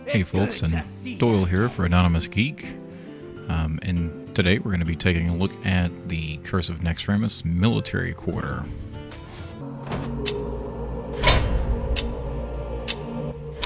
Hey folks, and Doyle here for AnonymousGeek. And today we're going to be taking a look at the Curse of Naxxramas military quarter.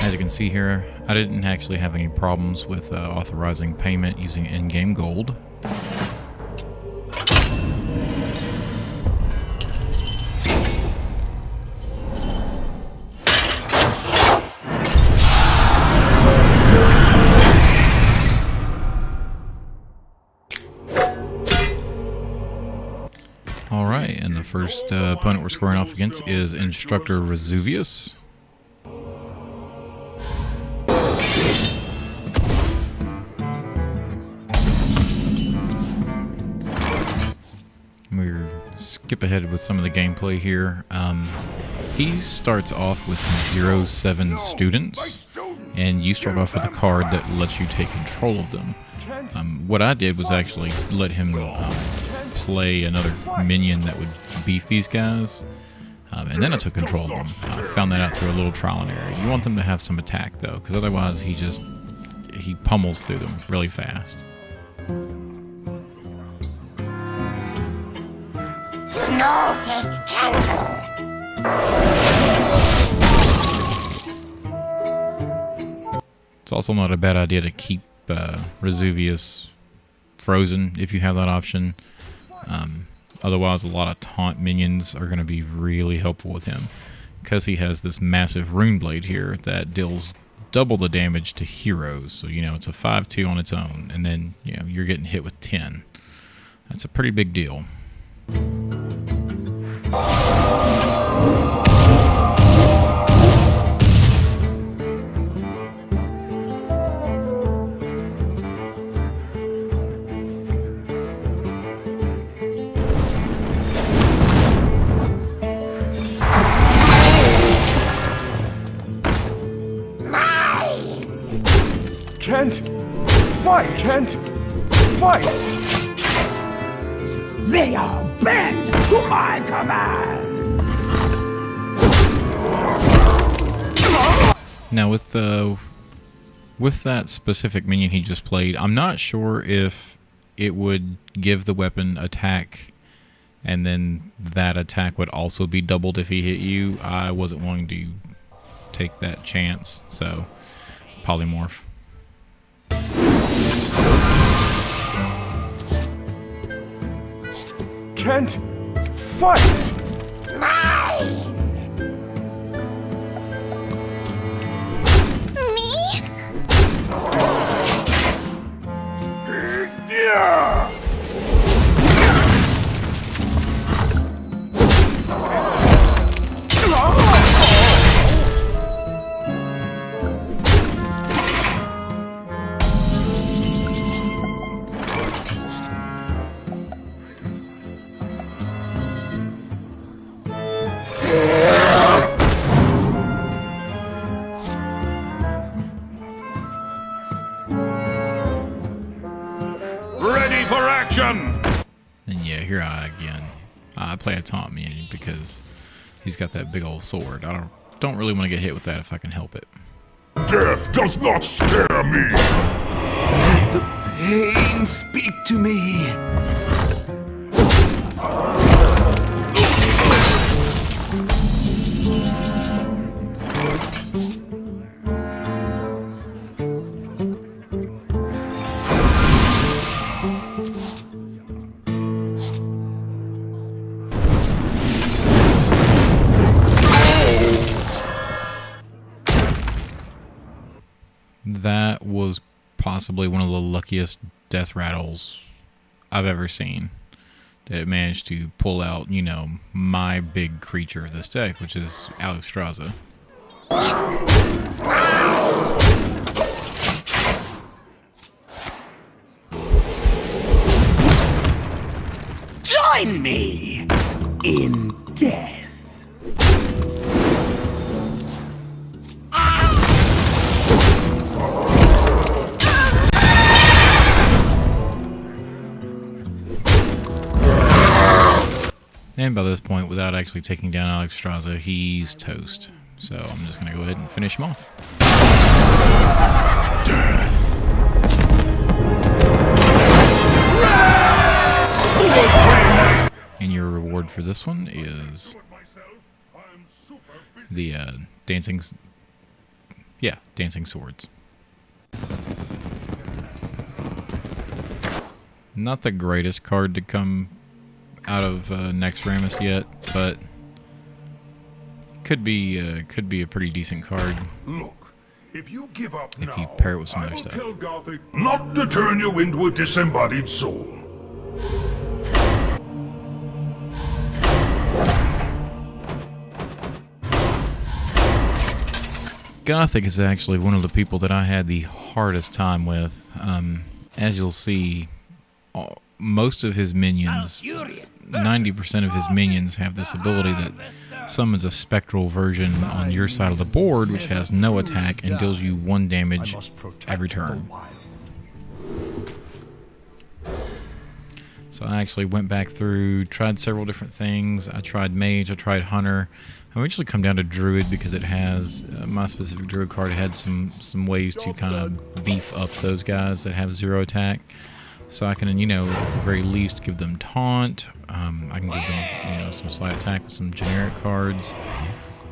As you can see here, I didn't actually have any problems with authorizing payment using in-game gold. Alright, and the first opponent we're squaring off against is Instructor Razuvious. We'll skip ahead with some of the gameplay here. He starts off with some 0-7 students, and you start off with a card that lets you take control of them. What I did was actually let him play another minion that would beef these guys, and then I took control of them. I found that out through a little trial and error. You want them to have some attack though, because otherwise he pummels through them really fast. No take candle. It's also not a bad idea to keep Razuvious frozen if you have that option. Otherwise, a lot of taunt minions are going to be really helpful with him, because he has this massive rune blade here that deals double the damage to heroes. So, you know, it's a 5-2 on its own, and then, you know, you're getting hit with 10. That's a pretty big deal. Can't fight! Can't fight! They are bent to my command! Now with that specific minion he just played, I'm not sure if it would give the weapon attack and then that attack would also be doubled if he hit you. I wasn't willing to take that chance, so polymorph. Can't fight! Mine! Me? Yeah! Ready for action! And yeah, here again. I play a taunt minion because he's got that big old sword. I don't really want to get hit with that if I can help it. Death does not scare me! Let the pain speak to me! That was possibly one of the luckiest death rattles I've ever seen. That it managed to pull out, you know, my big creature of this deck, which is Naxxramas. Join me in death. And by this point, without actually taking down Naxxramas, he's toast. So I'm just going to go ahead and finish him off. And your reward for this one is the dancing swords. Not the greatest card to come out of Naxxramas yet, but could be a pretty decent card. Look, if you give up if now, you pair it with some I other will stuff. tell Gothik not to turn you into a disembodied soul. Gothik is actually one of the people that I had the hardest time with. As you'll see, most of his minions, 90% of his minions have this ability that summons a spectral version on your side of the board, which has no attack and deals you 1 damage every turn. So I actually went back through, tried several different things. I tried Mage, I tried Hunter. I eventually come down to Druid because it has, my specific Druid card had some ways to kind of beef up those guys that have 0 attack. So I can, at the very least give them Taunt. I can give them, some slight attack with some generic cards.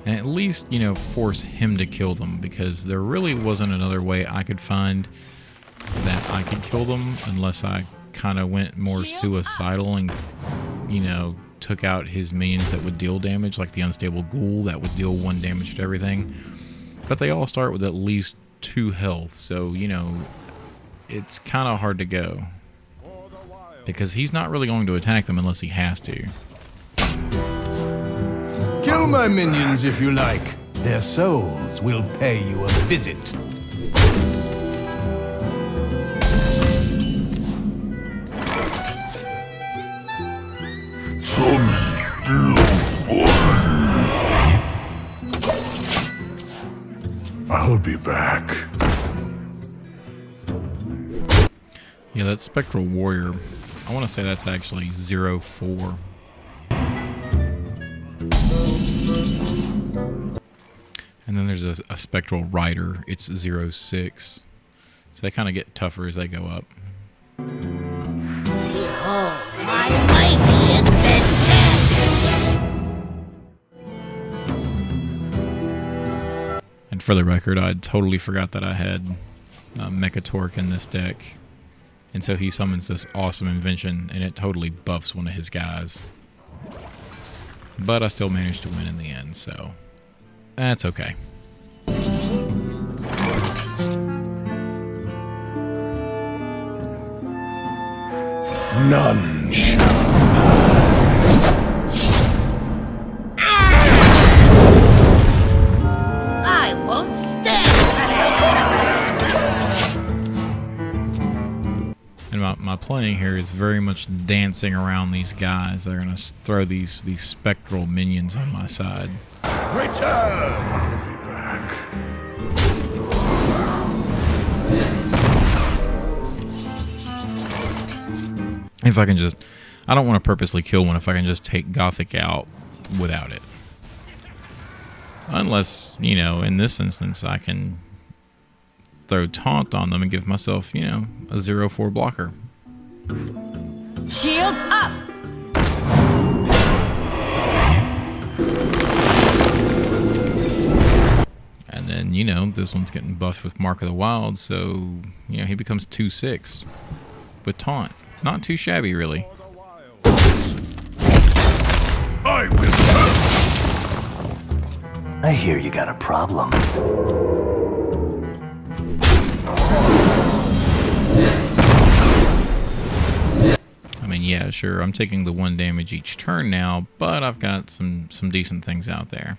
And at least, force him to kill them, because there really wasn't another way I could find that I could kill them unless I kind of went more suicidal and, took out his minions that would deal damage, like the Unstable Ghoul that would deal 1 damage to everything. But they all start with at least 2 health, so, it's kind of hard to go. Because he's not really going to attack them unless he has to. Kill my minions if you like. Their souls will pay you a visit. I'll be back. Yeah, that Spectral Warrior, I want to say that's actually 0-4. And then there's a Spectral Rider, it's 0-6. So they kind of get tougher as they go up. Behold my mighty invention! And for the record, I totally forgot that I had Mechatork in this deck. And so he summons this awesome invention, and it totally buffs one of his guys. But I still managed to win in the end, so that's okay. None shall. I won't stand And my playing here is very much dancing around these guys. They're going to throw these spectral minions on my side. Return! I'll be back. If I can just... I don't want to purposely kill one if I can just take Gothik out without it. Unless, in this instance, I can throw Taunt on them and give myself, a 0-4 blocker. Shields up! And then, this one's getting buffed with Mark of the Wild, so, he becomes 2-6 with Taunt. Not too shabby, really. I will. I hear you got a problem. I mean, yeah, sure, I'm taking the 1 damage each turn now, but I've got some decent things out there.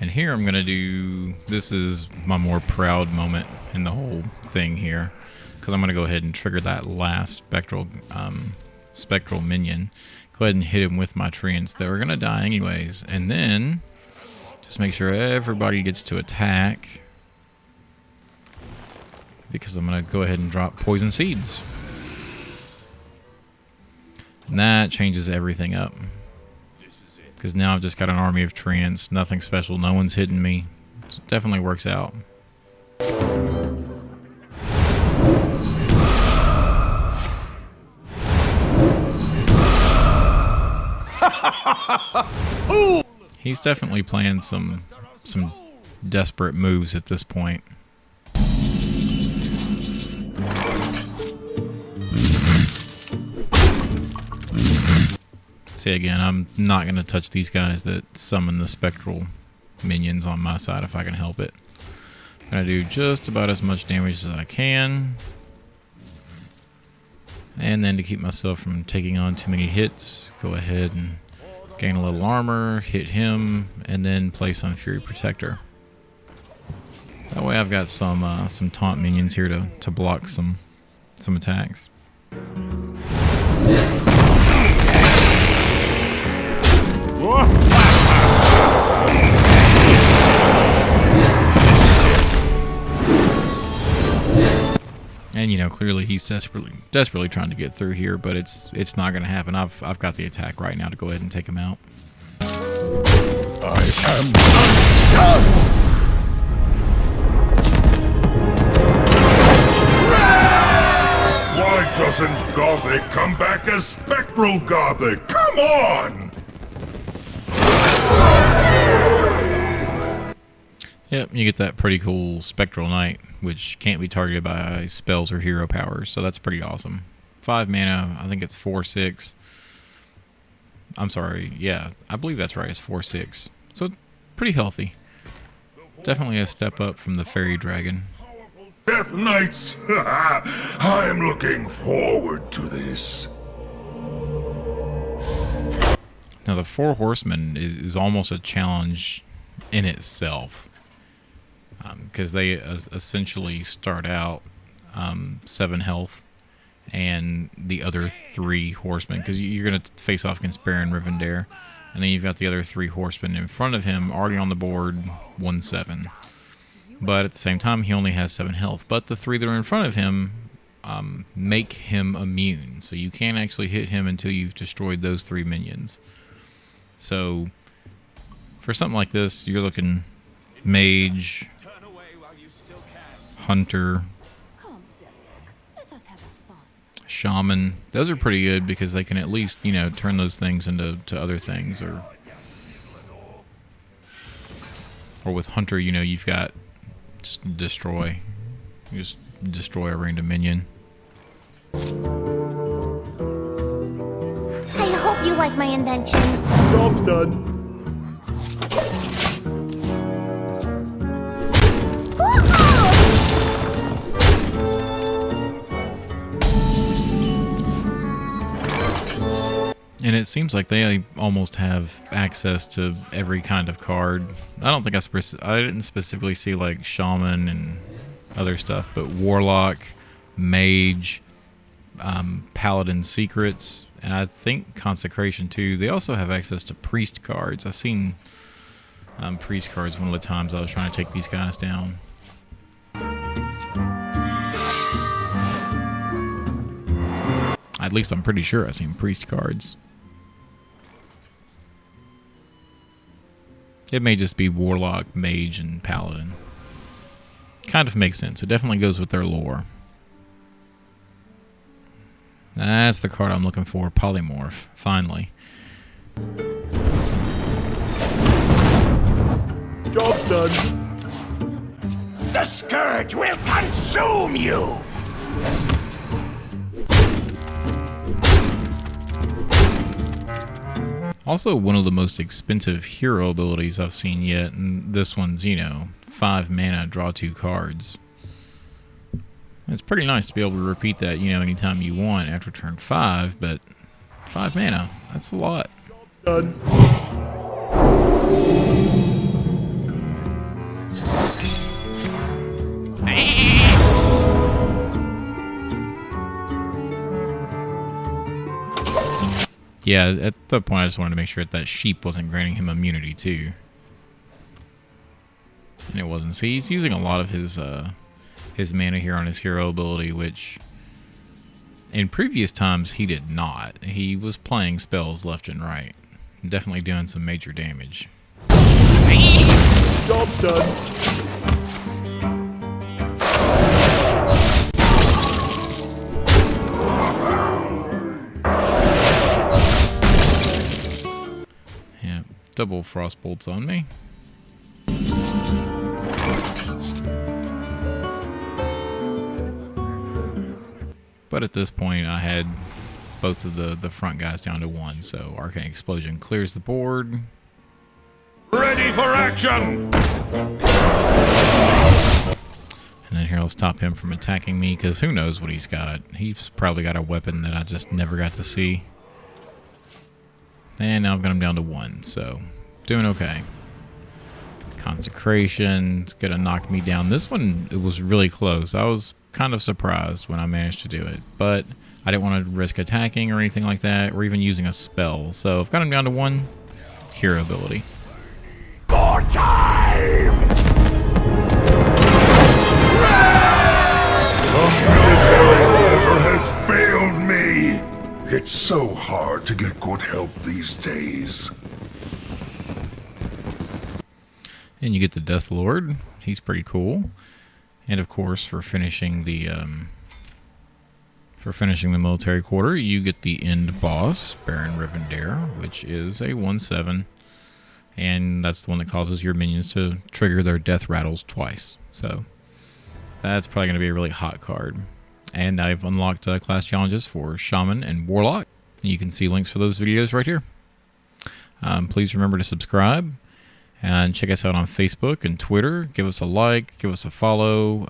And here I'm going to do... This is my more proud moment in the whole thing here, because I'm going to go ahead and trigger that last Spectral Minion. Go ahead and hit him with my treants. They were going to die anyways. And then, just make sure everybody gets to attack, because I'm going to go ahead and drop Poison Seeds. And that changes everything up. Because now I've just got an army of treants, nothing special, no one's hitting me. So it definitely works out. He's definitely playing some desperate moves at this point. See, again, I'm not going to touch these guys that summon the Spectral Minions on my side if I can help it. I'm going to do just about as much damage as I can. And then to keep myself from taking on too many hits, go ahead and gain a little armor, hit him, and then place on Fury Protector. That way I've got some taunt minions here to block some attacks. And you know, clearly he's desperately trying to get through here, but it's not going to happen. I've got the attack right now to go ahead and take him out. I am undone! Why doesn't Gothik come back as Spectral Gothik? Come on! Yep, you get that pretty cool Spectral Knight, which can't be targeted by spells or hero powers, so that's pretty awesome. 5 mana, I think it's 4/6. I'm sorry, yeah, I believe that's right, it's 4/6. So, pretty healthy. Definitely a step up from the Fairy Dragon. Death Knights! I'm looking forward to this. Now, the 4 Horsemen is almost a challenge in itself. Because they essentially start out 7 health, and the other 3 horsemen, because you're going to face off against Baron Rivendare, and then you've got the other 3 horsemen in front of him already on the board, 1/7. But at the same time, he only has 7 health. But the 3 that are in front of him make him immune, so you can't actually hit him until you've destroyed those 3 minions. So for something like this, you're looking mage, hunter, shaman. Those are pretty good because they can at least, you know, turn those things into other things. Or with hunter, you know, you've got just destroy. You just destroy a random minion. I hope you like my invention. Job's done. And it seems like they almost have access to every kind of card. I don't think I didn't specifically see like shaman and other stuff, but warlock, mage, paladin secrets, and I think consecration too. They also have access to priest cards. I've seen priest cards one of the times I was trying to take these guys down. At least I'm pretty sure I've seen priest cards. It may just be warlock, mage, and paladin. Kind of makes sense. It definitely goes with their lore. That's the card I'm looking for. Polymorph. Finally. Job's done. The scourge will consume you! Also, one of the most expensive hero abilities I've seen yet, and this one's, you know, 5 mana, draw 2 cards. It's pretty nice to be able to repeat that, you know, anytime you want after turn 5, but 5 mana, that's a lot. Done. Yeah, at that point I just wanted to make sure that sheep wasn't granting him immunity too. And it wasn't. See, he's using a lot of his mana here on his hero ability, which In previous times, he did not. He was playing spells left and right. Definitely doing some major damage. Job done. Yeah, double frost bolts on me. But at this point, I had both of the front guys down to 1, so Arcane Explosion clears the board. Ready for action! And then here, I'll stop him from attacking me, because who knows what he's got. He's probably got a weapon that I just never got to see. And now I've got him down to 1, so doing okay. Consecration's gonna knock me down. This one, it was really close. I was kind of surprised when I managed to do it, but I didn't want to risk attacking or anything like that, or even using a spell. So I've got him down to 1 hero ability. For time! The military order has failed me. It's so hard to get good help these days. And you get the Death Lord. He's pretty cool. And of course, for finishing the military quarter, you get the end boss, Baron Rivendare, which is a 1/7, and that's the one that causes your minions to trigger their death rattles twice. So that's probably going to be a really hot card. And I've unlocked class challenges for Shaman and Warlock. You can see links for those videos right here. Please remember to subscribe. And check us out on Facebook and Twitter. Give us a like, give us a follow,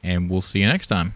and we'll see you next time.